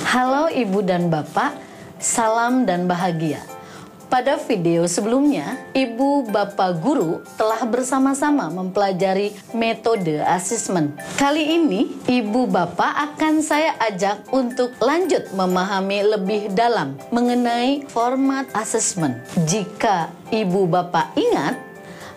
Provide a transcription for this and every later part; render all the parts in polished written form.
Halo Ibu dan Bapak, salam dan bahagia. Pada video sebelumnya, Ibu Bapak Guru telah bersama-sama mempelajari metode asesmen. Kali ini, Ibu Bapak akan saya ajak untuk lanjut memahami lebih dalam mengenai format asesmen. Jika Ibu Bapak ingat,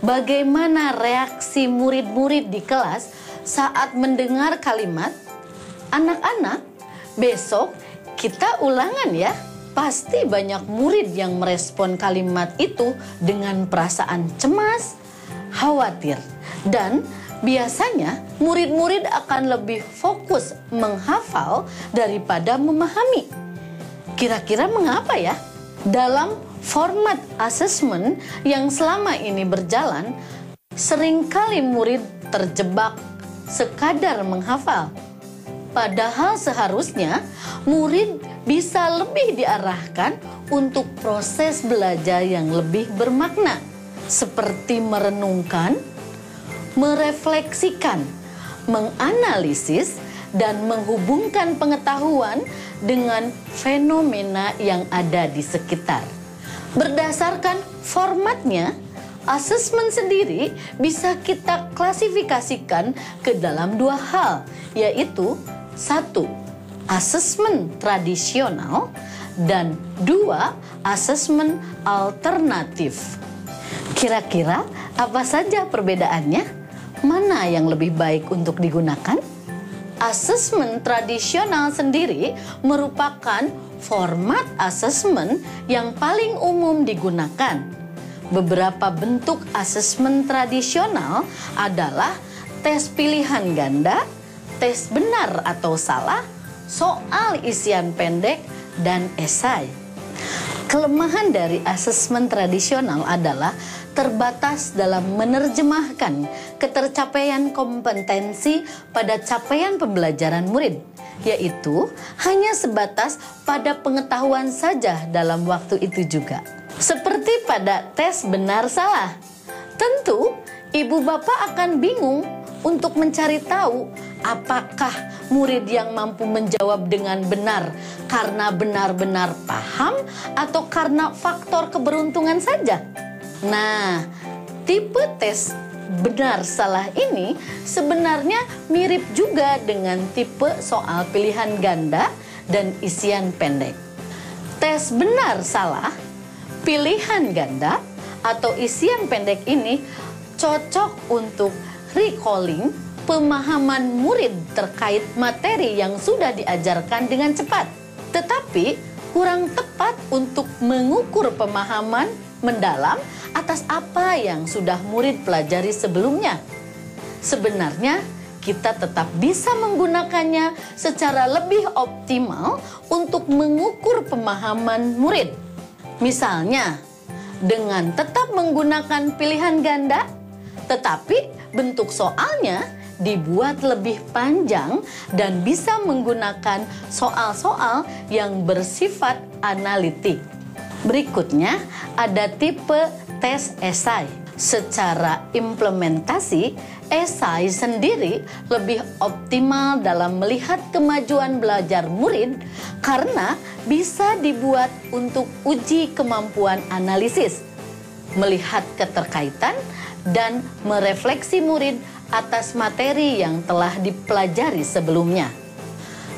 bagaimana reaksi murid-murid di kelas saat mendengar kalimat, "Anak-anak, besok kita ulangan ya." Pasti banyak murid yang merespon kalimat itu dengan perasaan cemas, khawatir, dan biasanya murid-murid akan lebih fokus menghafal daripada memahami. Kira-kira mengapa ya? Dalam format asesmen yang selama ini berjalan, seringkali murid terjebak sekadar menghafal. Padahal seharusnya murid bisa lebih diarahkan untuk proses belajar yang lebih bermakna, seperti merenungkan, merefleksikan, menganalisis, dan menghubungkan pengetahuan dengan fenomena yang ada di sekitar. Berdasarkan formatnya, asesmen sendiri bisa kita klasifikasikan ke dalam dua hal, yaitu 1. Asesmen tradisional, dan 2. Asesmen alternatif. Kira-kira apa saja perbedaannya? Mana yang lebih baik untuk digunakan? Asesmen tradisional sendiri merupakan format asesmen yang paling umum digunakan. Beberapa bentuk asesmen tradisional adalah tes pilihan ganda, tes benar atau salah, soal isian pendek, dan esai. Kelemahan dari asesmen tradisional adalah terbatas dalam menerjemahkan ketercapaian kompetensi pada capaian pembelajaran murid, yaitu hanya sebatas pada pengetahuan saja dalam waktu itu juga. Seperti pada tes benar salah, tentu ibu bapak akan bingung untuk mencari tahu apakah murid yang mampu menjawab dengan benar karena benar-benar paham atau karena faktor keberuntungan saja. Nah, tipe tes benar salah ini sebenarnya mirip juga dengan tipe soal pilihan ganda dan isian pendek. Tes benar salah, pilihan ganda, atau isian pendek ini cocok untuk recalling pemahaman murid terkait materi yang sudah diajarkan dengan cepat, tetapi kurang tepat untuk mengukur pemahaman mendalam atas apa yang sudah murid pelajari sebelumnya. Sebenarnya kita tetap bisa menggunakannya secara lebih optimal untuk mengukur pemahaman murid. Misalnya, dengan tetap menggunakan pilihan ganda, tetapi bentuk soalnya dibuat lebih panjang dan bisa menggunakan soal-soal yang bersifat analitik. Berikutnya ada tipe tes esai. Secara implementasi, esai sendiri lebih optimal dalam melihat kemajuan belajar murid karena bisa dibuat untuk uji kemampuan analisis, melihat keterkaitan, dan merefleksi murid atas materi yang telah dipelajari sebelumnya.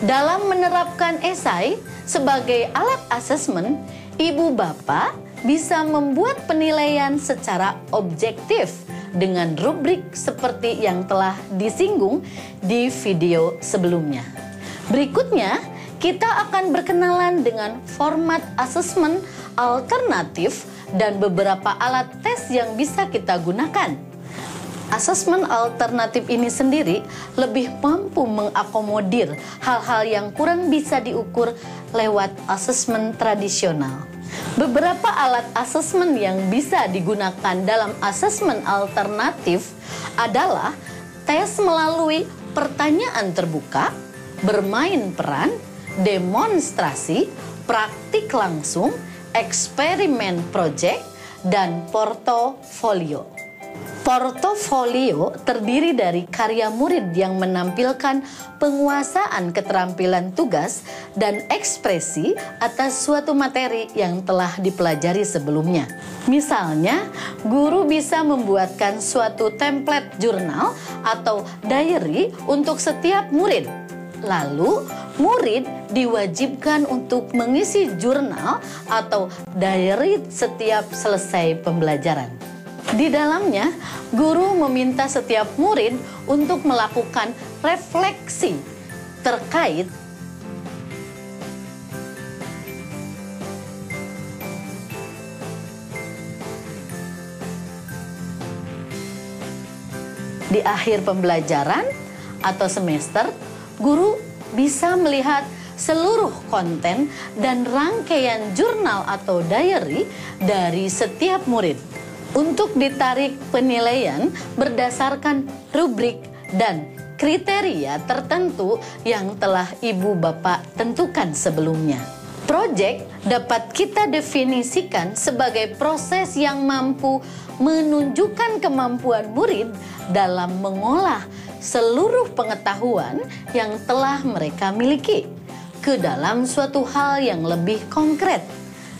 Dalam menerapkan esai sebagai alat asesmen, ibu bapak bisa membuat penilaian secara objektif dengan rubrik seperti yang telah disinggung di video sebelumnya. Berikutnya, kita akan berkenalan dengan format asesmen alternatif dan beberapa alat tes yang bisa kita gunakan. Asesmen alternatif ini sendiri lebih mampu mengakomodir hal-hal yang kurang bisa diukur lewat asesmen tradisional. Beberapa alat asesmen yang bisa digunakan dalam asesmen alternatif adalah tes melalui pertanyaan terbuka, bermain peran, demonstrasi, praktik langsung, eksperimen proyek, dan portofolio. Portofolio terdiri dari karya murid yang menampilkan penguasaan keterampilan tugas dan ekspresi atas suatu materi yang telah dipelajari sebelumnya. Misalnya, guru bisa membuatkan suatu template jurnal atau diary untuk setiap murid. Lalu, murid diwajibkan untuk mengisi jurnal atau diary setiap selesai pembelajaran. Di dalamnya, guru meminta setiap murid untuk melakukan refleksi terkait di akhir pembelajaran atau semester. Guru bisa melihat seluruh konten dan rangkaian jurnal atau diary dari setiap murid untuk ditarik penilaian berdasarkan rubrik dan kriteria tertentu yang telah ibu bapak tentukan sebelumnya. Proyek dapat kita definisikan sebagai proses yang mampu menunjukkan kemampuan murid dalam mengolah seluruh pengetahuan yang telah mereka miliki ke dalam suatu hal yang lebih konkret,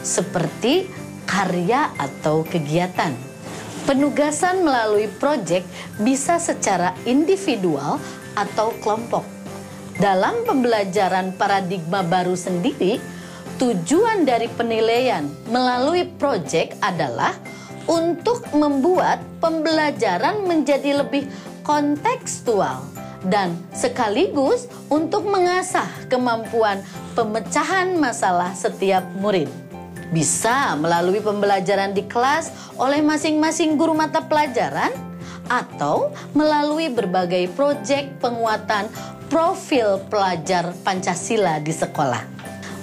seperti karya atau kegiatan. Penugasan melalui proyek bisa secara individual atau kelompok. Dalam pembelajaran paradigma baru sendiri, tujuan dari penilaian melalui proyek adalah untuk membuat pembelajaran menjadi lebih kontekstual dan sekaligus untuk mengasah kemampuan pemecahan masalah setiap murid. Bisa melalui pembelajaran di kelas oleh masing-masing guru mata pelajaran atau melalui berbagai proyek penguatan profil pelajar Pancasila di sekolah.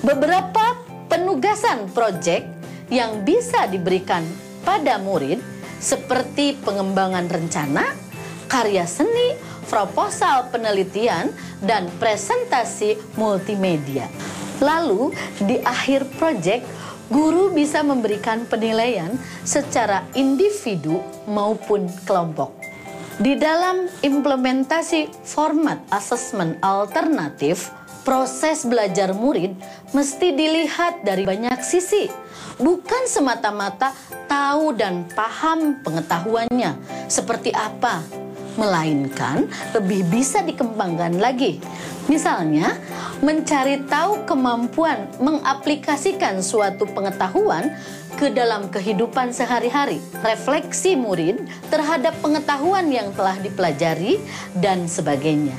Beberapa penugasan proyek yang bisa diberikan pada murid seperti pengembangan rencana, karya seni, proposal penelitian, dan presentasi multimedia. Lalu, di akhir proyek, guru bisa memberikan penilaian secara individu maupun kelompok. Di dalam implementasi format asesmen alternatif, proses belajar murid mesti dilihat dari banyak sisi, bukan semata-mata tahu dan paham pengetahuannya seperti apa, melainkan lebih bisa dikembangkan lagi. Misalnya, mencari tahu kemampuan mengaplikasikan suatu pengetahuan ke dalam kehidupan sehari-hari, refleksi murid terhadap pengetahuan yang telah dipelajari, dan sebagainya.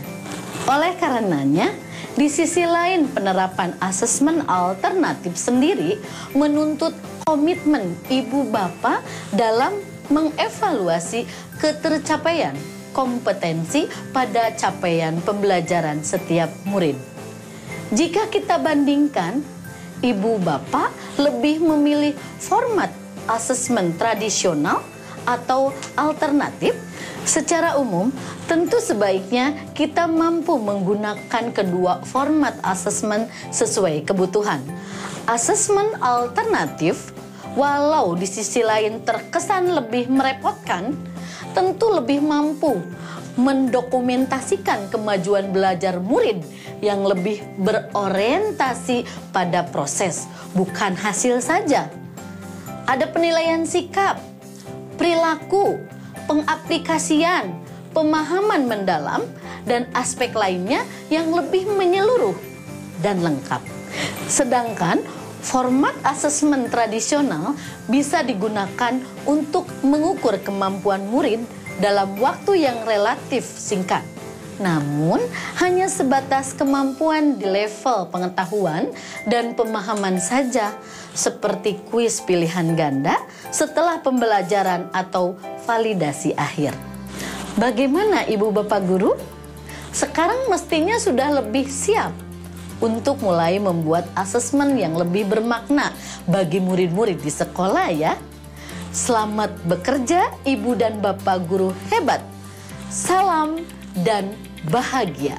Oleh karenanya, di sisi lain penerapan asesmen alternatif sendiri menuntut komitmen ibu bapak dalam mengevaluasi ketercapaian kompetensi pada capaian pembelajaran setiap murid. Jika kita bandingkan, ibu bapak lebih memilih format asesmen tradisional atau alternatif. Secara umum, tentu sebaiknya kita mampu menggunakan kedua format asesmen sesuai kebutuhan. Asesmen alternatif, walau di sisi lain terkesan lebih merepotkan, tentu lebih mampu mendokumentasikan kemajuan belajar murid yang lebih berorientasi pada proses, bukan hasil saja. Ada penilaian sikap, perilaku, pengaplikasian, pemahaman mendalam, dan aspek lainnya yang lebih menyeluruh dan lengkap. Sedangkan format asesmen tradisional bisa digunakan untuk mengukur kemampuan murid dalam waktu yang relatif singkat. Namun, hanya sebatas kemampuan di level pengetahuan dan pemahaman saja, seperti kuis pilihan ganda setelah pembelajaran atau validasi akhir. Bagaimana Ibu Bapak Guru? Sekarang mestinya sudah lebih siap untuk mulai membuat asesmen yang lebih bermakna bagi murid-murid di sekolah ya. Selamat bekerja Ibu dan Bapak Guru hebat. Salam dan bahagia.